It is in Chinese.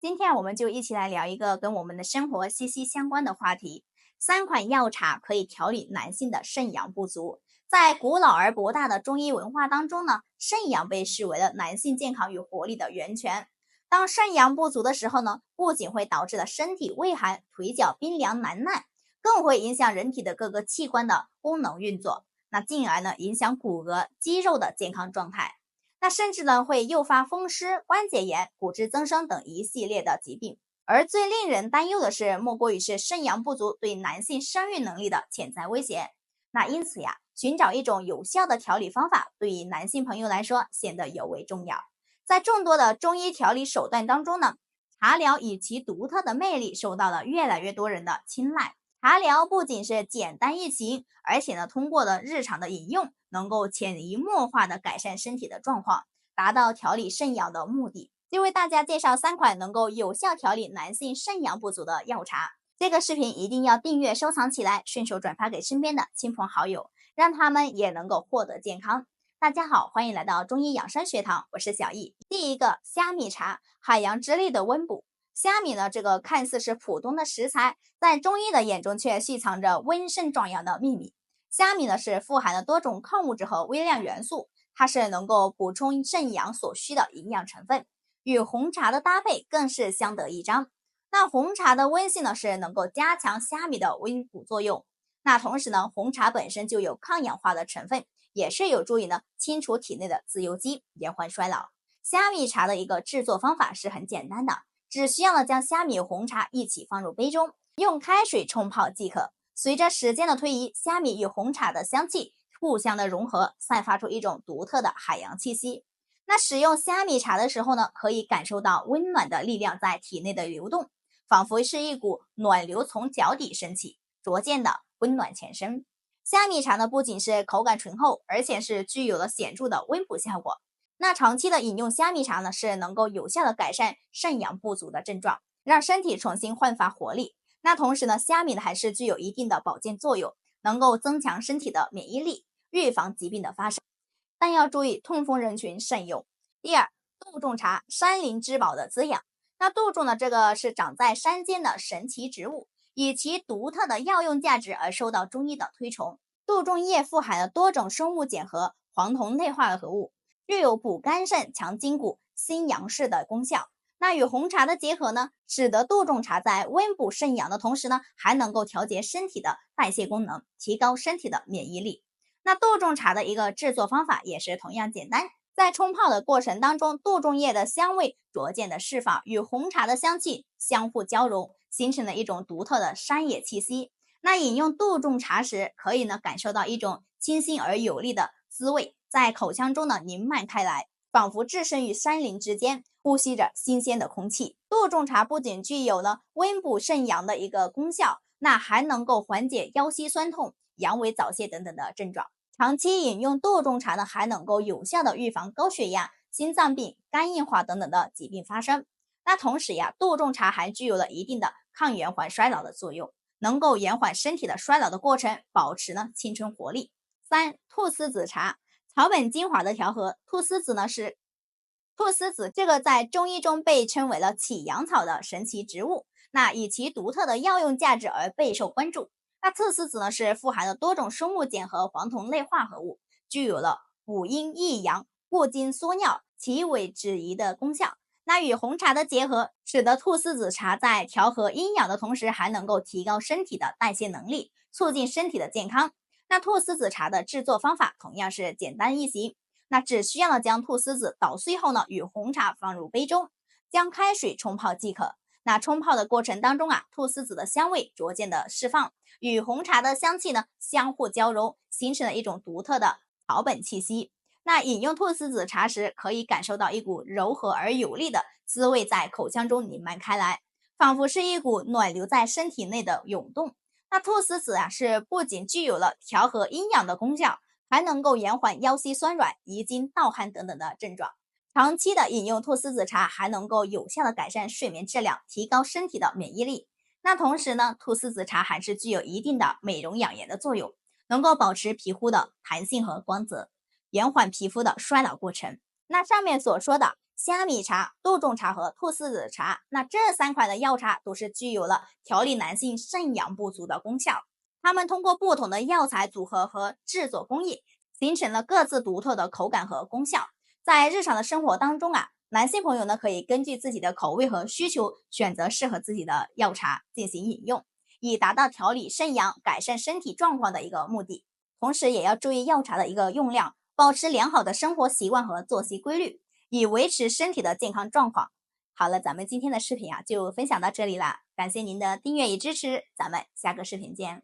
今天我们就一起来聊一个跟我们的生活息息相关的话题。3款药茶可以调理男性的肾阳不足。在古老而博大的中医文化当中呢，肾阳被视为了男性健康与活力的源泉。当肾阳不足的时候呢，不仅会导致了身体畏寒、腿脚冰凉难耐，更会影响人体的各个器官的功能运作，那进而呢影响骨骼、肌肉的健康状态。那甚至呢会诱发风湿、关节炎、骨质增生等一系列的疾病。而最令人担忧的是，莫过于是肾阳不足对男性生育能力的潜在威胁。那因此呀，寻找一种有效的调理方法，对于男性朋友来说显得尤为重要。在众多的中医调理手段当中呢，茶疗以其独特的魅力受到了越来越多人的青睐。茶疗不仅是简单易行，而且呢，通过了日常的饮用，能够潜移默化的改善身体的状况，达到调理肾阳的目的。就为大家介绍3款能够有效调理男性肾阳不足的药茶。这个视频一定要订阅收藏起来，顺手转发给身边的亲朋好友，让他们也能够获得健康。大家好，欢迎来到中医养生学堂，我是小易。第一个，虾米茶，海洋之力的温补。虾米呢，这个看似是普通的食材，在中医的眼中却细藏着温肾壮阳的秘密。虾米呢是富含了多种矿物质和微量元素，它是能够补充肾阳所需的营养成分，与红茶的搭配更是相得益彰。那红茶的温性呢是能够加强虾米的温补作用，那同时呢，红茶本身就有抗氧化的成分，也是有助于呢清除体内的自由基，延缓衰老。虾米茶的一个制作方法是很简单的，只需要呢将虾米、红茶一起放入杯中，用开水冲泡即可。随着时间的推移，虾米与红茶的香气互相的融合，散发出一种独特的海洋气息。那使用虾米茶的时候呢，可以感受到温暖的力量在体内的流动，仿佛是一股暖流从脚底升起，逐渐的温暖全身。虾米茶呢，不仅是口感醇厚，而且是具有了显著的温补效果。那长期的饮用虾米茶呢，是能够有效的改善肾阳不足的症状，让身体重新焕发活力。那同时呢，虾米呢还是具有一定的保健作用，能够增强身体的免疫力，预防疾病的发生。但要注意痛风人群慎用。第二，杜仲茶，山林之宝的滋养。那杜仲呢，这个是长在山间的神奇植物，以其独特的药用价值而受到中医的推崇。杜仲叶富含了多种生物碱和黄酮类化合物，具有补肝肾、强筋骨、兴阳势的功效。那与红茶的结合呢，使得杜仲茶在温补肾阳的同时呢，还能够调节身体的代谢功能，提高身体的免疫力。那杜仲茶的一个制作方法也是同样简单，在冲泡的过程当中，杜仲叶的香味逐渐的释放，与红茶的香气相互交融，形成了一种独特的山野气息。那饮用杜仲茶时，可以呢感受到一种清新而有力的滋味，在口腔中呢弥漫开来，仿佛置身于山林之间，呼吸着新鲜的空气。杜仲茶不仅具有呢温补肾阳的一个功效，那还能够缓解腰膝酸痛、阳痿早泄等等的症状。长期饮用杜仲茶呢，还能够有效的预防高血压、心脏病、肝硬化等等的疾病发生。那同时呀，杜仲茶还具有了一定的抗延缓衰老的作用，能够延缓身体的衰老的过程，保持呢青春活力。3. 菟丝子茶，草本精华的调和。菟丝子这个在中医中被称为了起阳草的神奇植物，那以其独特的药用价值而备受关注。那菟丝子呢是富含了多种生物碱和黄酮类化合物，具有了补阴益阳、固精缩尿、起痿止遗的功效。那与红茶的结合，使得菟丝子茶在调和阴阳的同时，还能够提高身体的代谢能力，促进身体的健康。那菟丝子茶的制作方法同样是简单易行，那只需要将菟丝子捣碎后呢，与红茶放入杯中，将开水冲泡即可。那冲泡的过程当中啊，菟丝子的香味逐渐的释放，与红茶的香气呢相互交融，形成了一种独特的草本气息。那饮用菟丝子茶时，可以感受到一股柔和而有力的滋味在口腔中弥漫开来，仿佛是一股暖流在身体内的涌动。那菟丝子啊，是不仅具有了调和阴阳的功效，还能够延缓腰膝酸软、遗精、盗汗等等的症状。长期的饮用菟丝子茶还能够有效的改善睡眠质量，提高身体的免疫力。那同时呢，菟丝子茶还是具有一定的美容养颜的作用，能够保持皮肤的弹性和光泽，延缓皮肤的衰老过程。那上面所说的虾米茶、杜仲茶和菟丝子茶，那这3款的药茶都是具有了调理男性肾阳不足的功效。它们通过不同的药材组合和制作工艺，形成了各自独特的口感和功效。在日常的生活当中男性朋友呢可以根据自己的口味和需求，选择适合自己的药茶进行饮用，以达到调理肾阳、改善身体状况的一个目的。同时也要注意药茶的一个用量，保持良好的生活习惯和作息规律，以维持身体的健康状况。好了，咱们今天的视频就分享到这里了，感谢您的订阅与支持，咱们下个视频见。